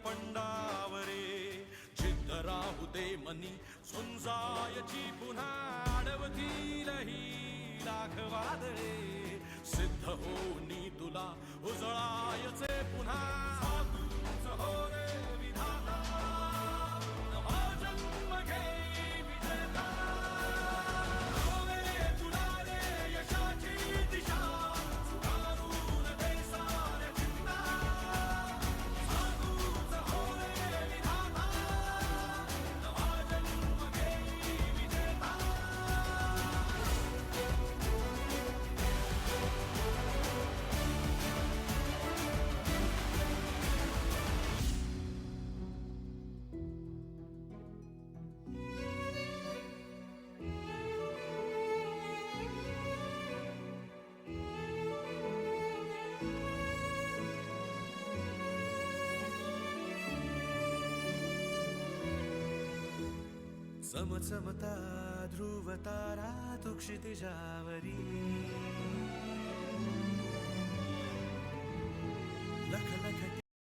पंडावरे जिद्द राहू दे मनी झुंजायची पुन्हा अडवतील ही लाख वादळे सिद्ध होऊनी तुला उजळायचे पुन्हा साधूच हो रे विधाता नवा जन्म घे विजेता हो रे तुला रे यशाची दिशा सुधारून दे साऱ्या चिंता साधूच हो रे विधाता नवा जन्म घे विजेता चमचमता ध्रुव तारा तू क्षितिजावरी लख लख